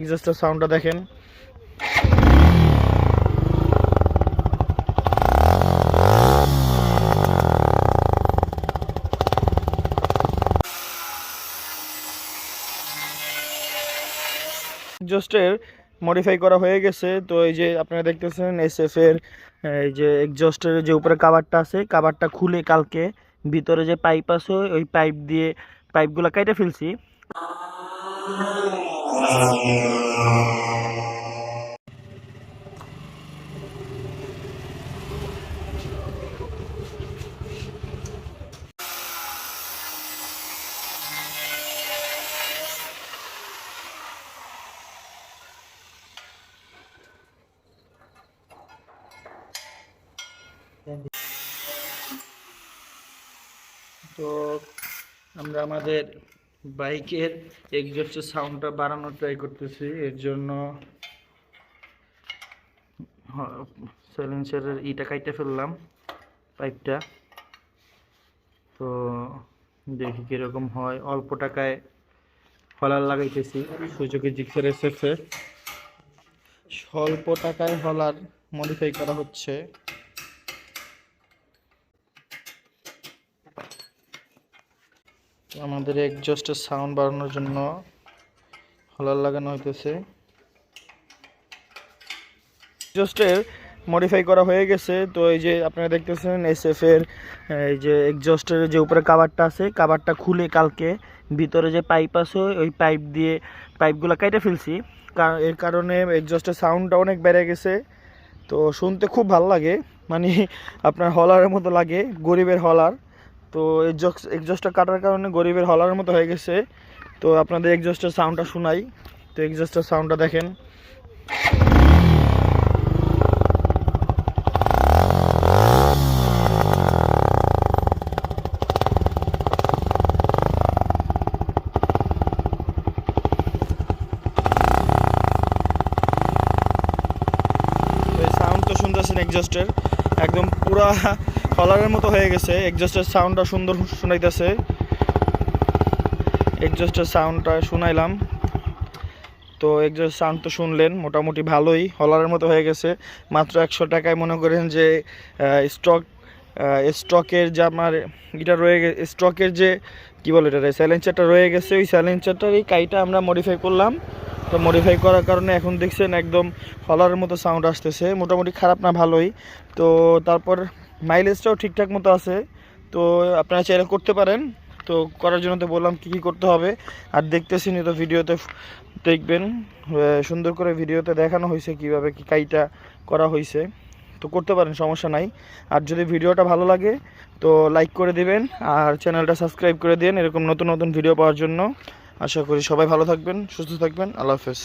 এক্সস্টার সাউন্ডটা দেখেন। এক্সস্টের মডিফাই করা হয়ে গেছে। তো এই যে আপনারা দেখতেছেন এসএফ এর এই যে এক্সস্টের যে উপরে কাভারটা আছে, কাভারটা খুলে কালকে ভিতরে যে পাইপ আছে ওই পাইপ দিয়ে পাইপগুলো কেটে ফেলছি। তো আমরা আমাদের বাইকের এক্সস্টের সাউন্ডটা বাড়ানোর ট্রাই করতেছি। এর জন্য সাইলেন্সারের ইটা কাইটে ফেললাম, পাইপটা। তো দেখি কিরকম হয়। অল্প টাকায় হলার লাগাইতেছি সুজুকি জিক্সার এসএফ এ। স্বল্প টাকায় হলার মডিফাই করা হচ্ছে। আমাদের এক্সস্টের সাউন্ড বাড়ানোর জন্য হলার লাগানো হইতেছে। এক্সস্টের মডিফাই করা হয়ে গেছে। তো এই যে আপনারা দেখতেছেন এসএফ এর এই যে এক্সস্টের যে উপরে কাভারটা আছে, কাভারটা খুলে কালকে ভিতরে যে পাইপ আছে ওই পাইপ দিয়ে পাইপগুলো কেটে ফেলছি। এর কারণে এক্সস্টের সাউন্ডটা অনেক বেড়ে গেছে। তো শুনতে খুব ভালো লাগে, মানে আপনার হলারের মতো লাগে, গরিবের হলার। তো এক্সস্টটা কাটার কারণে গরিবের হলারের মতো হয়ে গেছে। তো আপনাদের এক্সস্টের সাউন্ডটা শোনাই। তো এক্সস্টের সাউন্ডটা দেখেন। সাউন্ড তো শুনতেছেন এক্সস্টের একদম পুরা হলারের মতো হয়ে গেছে। এক্সস্টের সাউন্ডটা সুন্দর শোনাইতেছে। এক্সস্টের সাউন্ডটা শোনাইলাম। তো এক্সস্ট সাউন্ড তো শুনলেন, মোটামুটি ভালোই হলারের মতো হয়ে গেছে। মাত্র 100 টাকায় মনে করেন যে স্টকের যে আমার এটা রয়ে গেছে, স্টকের যে কী বলে এটা সাইলেন্সারটা রয়ে গেছে, ওই সাইলেন্সারটার এই কাইটা আমরা মডিফাই করলাম। তো মডিফাই করার কারণে এখন দেখছেন একদম হলারের মতো সাউন্ড আসতেছে। মোটামুটি খারাপ না, ভালোই। তো তারপর মাইলেজটাও ঠিকঠাক মতো আছে। তো আপনারা চাইলে করতে পারেন। তো করার জন্য তো বললাম কী কী করতে হবে, আর দেখতেছেন তো ভিডিওতে দেখবেন সুন্দর করে ভিডিওতে দেখানো হয়েছে কীভাবে কী কাইটা করা হয়েছে। তো করতে পারেন, সমস্যা নাই। আর যদি ভিডিওটা ভালো লাগে তো লাইক করে দিবেন আর চ্যানেলটা সাবস্ক্রাইব করে দিন এরকম নতুন নতুন ভিডিও পাওয়ার জন্য। আশা করি সবাই ভালো থাকবেন, সুস্থ থাকবেন। আল্লাহ হাফেজ।